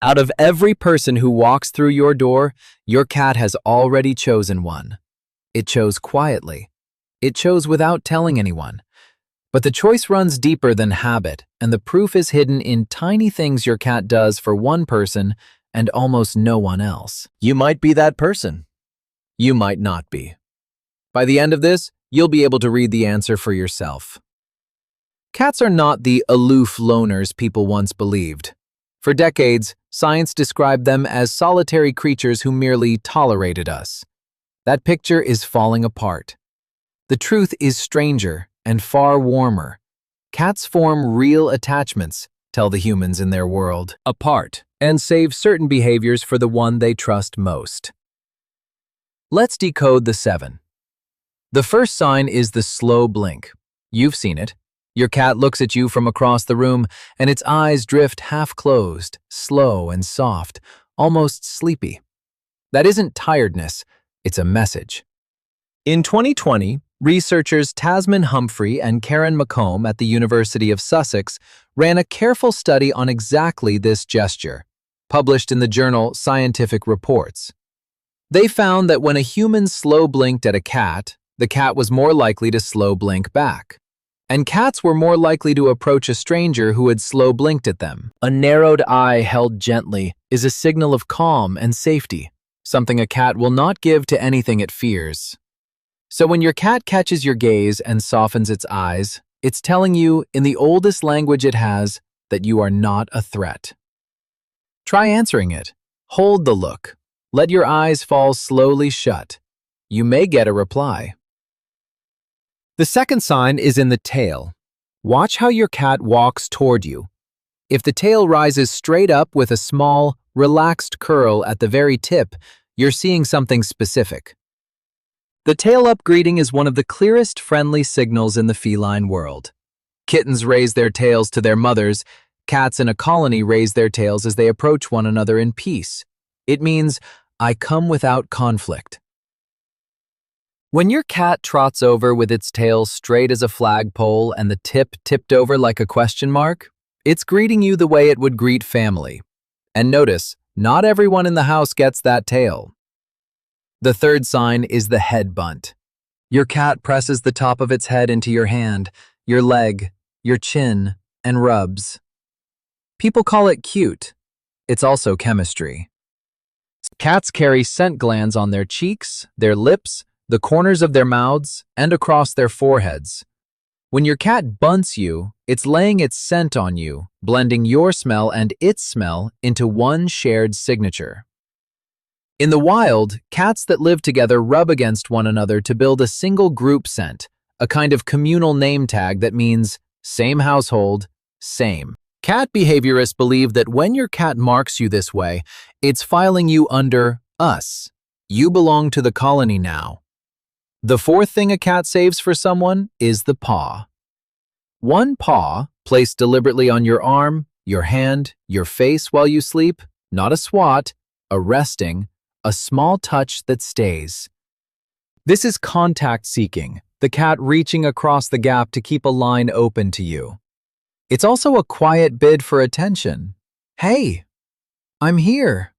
Out of every person who walks through your door, your cat has already chosen one. It chose quietly. It chose without telling anyone. But the choice runs deeper than habit, and the proof is hidden in tiny things your cat does for one person and almost no one else. You might be that person. You might not be. By the end of this, you'll be able to read the answer for yourself. Cats are not the aloof loners people once believed. For decades, science described them as solitary creatures who merely tolerated us. That picture is falling apart. The truth is stranger and far warmer. Cats form real attachments, tell the humans in their world, apart, and save certain behaviors for the one they trust most. Let's decode the 7. The first sign is the slow blink. You've seen it. Your cat looks at you from across the room, and its eyes drift half-closed, slow and soft, almost sleepy. That isn't tiredness, it's a message. In 2020, researchers Tasman Humphrey and Karen McComb at the University of Sussex ran a careful study on exactly this gesture, published in the journal Scientific Reports. They found that when a human slow blinked at a cat, the cat was more likely to slow blink back. And cats were more likely to approach a stranger who had slow blinked at them. A narrowed eye held gently is a signal of calm and safety, something a cat will not give to anything it fears. So when your cat catches your gaze and softens its eyes, it's telling you, in the oldest language it has, that you are not a threat. Try answering it. Hold the look. Let your eyes fall slowly shut. You may get a reply. The second sign is in the tail. Watch how your cat walks toward you. If the tail rises straight up with a small, relaxed curl at the very tip, you're seeing something specific. The tail-up greeting is one of the clearest friendly signals in the feline world. Kittens raise their tails to their mothers. Cats in a colony raise their tails as they approach one another in peace. It means, I come without conflict. When your cat trots over with its tail straight as a flagpole and the tip tipped over like a question mark, it's greeting you the way it would greet family. And notice, not everyone in the house gets that tail. The third sign is the head bunt. Your cat presses the top of its head into your hand, your leg, your chin, and rubs. People call it cute. It's also chemistry. Cats carry scent glands on their cheeks, their lips, the corners of their mouths, and across their foreheads. When your cat bunts you, it's laying its scent on you, blending your smell and its smell into one shared signature. In the wild, cats that live together rub against one another to build a single group scent, a kind of communal name tag that means same household, same. Cat behaviorists believe that when your cat marks you this way, it's filing you under us. You belong to the colony now. The fourth thing a cat saves for someone is the paw. One paw, placed deliberately on your arm, your hand, your face while you sleep, not a swat, a resting, a small touch that stays. This is contact seeking, the cat reaching across the gap to keep a line open to you. It's also a quiet bid for attention. Hey, I'm here.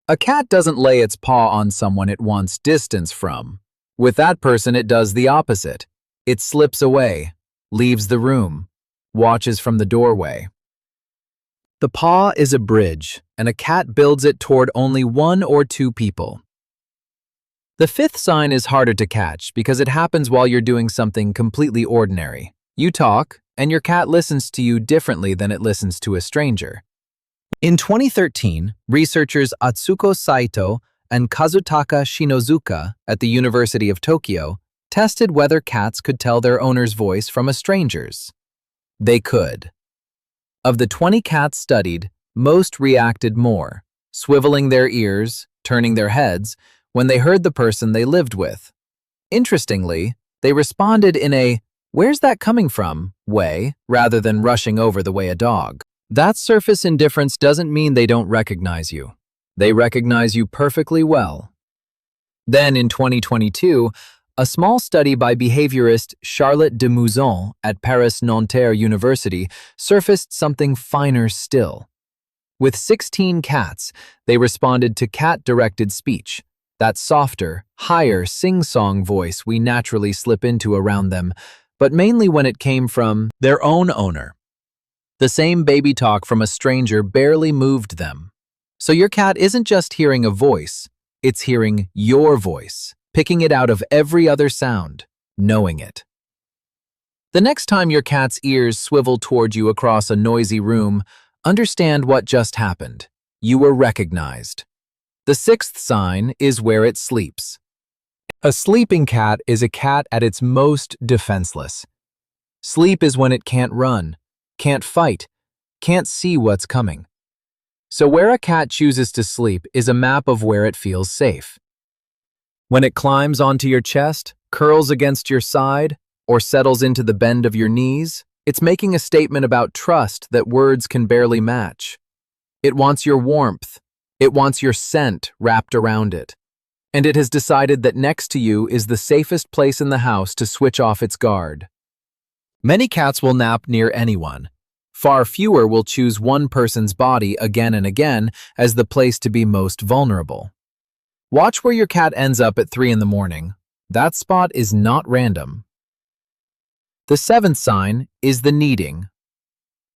A cat doesn't lay its paw on someone it wants distance from. With that person, it does the opposite. It slips away, leaves the room, watches from the doorway. The paw is a bridge, and a cat builds it toward only one or two people. The fifth sign is harder to catch because it happens while you're doing something completely ordinary. You talk, and your cat listens to you differently than it listens to a stranger. In 2013, researchers Atsuko Saito and Kazutaka Shinozuka at the University of Tokyo tested whether cats could tell their owner's voice from a stranger's. They could. Of the 20 cats studied, most reacted more, swiveling their ears, turning their heads, when they heard the person they lived with. Interestingly, they responded in a "where's that coming from" way rather than rushing over the way a dog. That surface indifference doesn't mean they don't recognize you. They recognize you perfectly well. Then in 2022, a small study by behaviorist Charlotte de Mouzon at Paris Nanterre University surfaced something finer still. With 16 cats, they responded to cat-directed speech, that softer, higher sing-song voice we naturally slip into around them, but mainly when it came from their own owner. The same baby talk from a stranger barely moved them. So your cat isn't just hearing a voice, it's hearing your voice, picking it out of every other sound, knowing it. The next time your cat's ears swivel toward you across a noisy room, understand what just happened. You were recognized. The sixth sign is where it sleeps. A sleeping cat is a cat at its most defenseless. Sleep is when it can't run, can't fight, can't see what's coming. So where a cat chooses to sleep is a map of where it feels safe. When it climbs onto your chest, curls against your side, or settles into the bend of your knees, it's making a statement about trust that words can barely match. It wants your warmth. It wants your scent wrapped around it. And it has decided that next to you is the safest place in the house to switch off its guard. Many cats will nap near anyone. Far fewer will choose one person's body again and again as the place to be most vulnerable. Watch where your cat ends up at 3 in the morning. That spot is not random. The seventh sign is the kneading.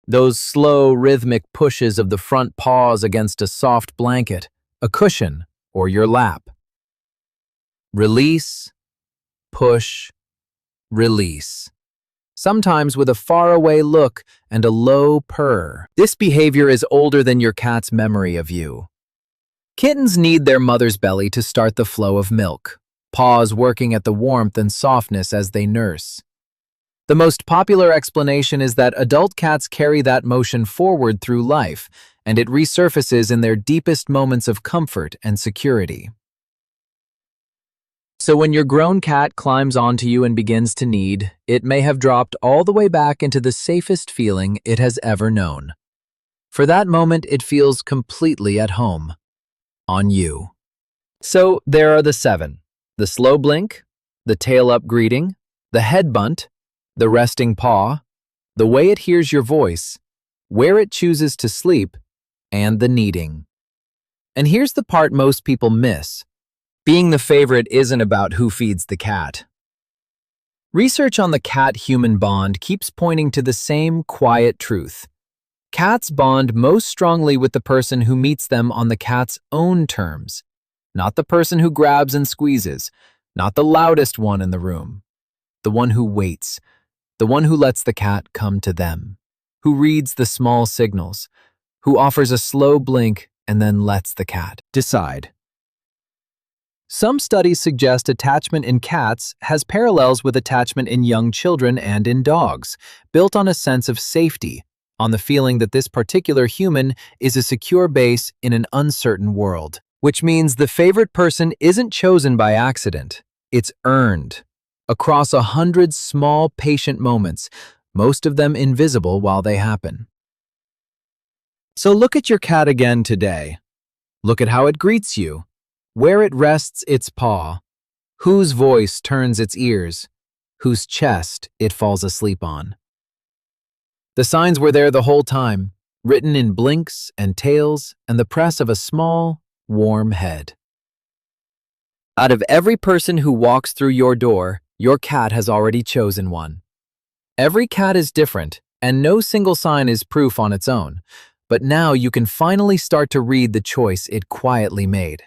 Those slow, rhythmic pushes of the front paws against a soft blanket, a cushion, or your lap. Release, push, release. Sometimes with a faraway look and a low purr. This behavior is older than your cat's memory of you. Kittens need their mother's belly to start the flow of milk, paws working at the warmth and softness as they nurse. The most popular explanation is that adult cats carry that motion forward through life, and it resurfaces in their deepest moments of comfort and security. So when your grown cat climbs onto you and begins to knead, it may have dropped all the way back into the safest feeling it has ever known. For that moment, it feels completely at home. On you. So there are the 7. The slow blink, the tail-up greeting, the head bunt, the resting paw, the way it hears your voice, where it chooses to sleep, and the kneading. And here's the part most people miss. Being the favorite isn't about who feeds the cat. Research on the cat-human bond keeps pointing to the same quiet truth. Cats bond most strongly with the person who meets them on the cat's own terms, not the person who grabs and squeezes, not the loudest one in the room, the one who waits, the one who lets the cat come to them, who reads the small signals, who offers a slow blink and then lets the cat decide. Some studies suggest attachment in cats has parallels with attachment in young children and in dogs, built on a sense of safety, on the feeling that this particular human is a secure base in an uncertain world. Which means the favorite person isn't chosen by accident, it's earned. Across 100 small, patient moments, most of them invisible while they happen. So look at your cat again today. Look at how it greets you, where it rests its paw, whose voice turns its ears, whose chest it falls asleep on. The signs were there the whole time, written in blinks and tails and the press of a small, warm head. Out of every person who walks through your door, your cat has already chosen one. Every cat is different, and no single sign is proof on its own, but now you can finally start to read the choice it quietly made.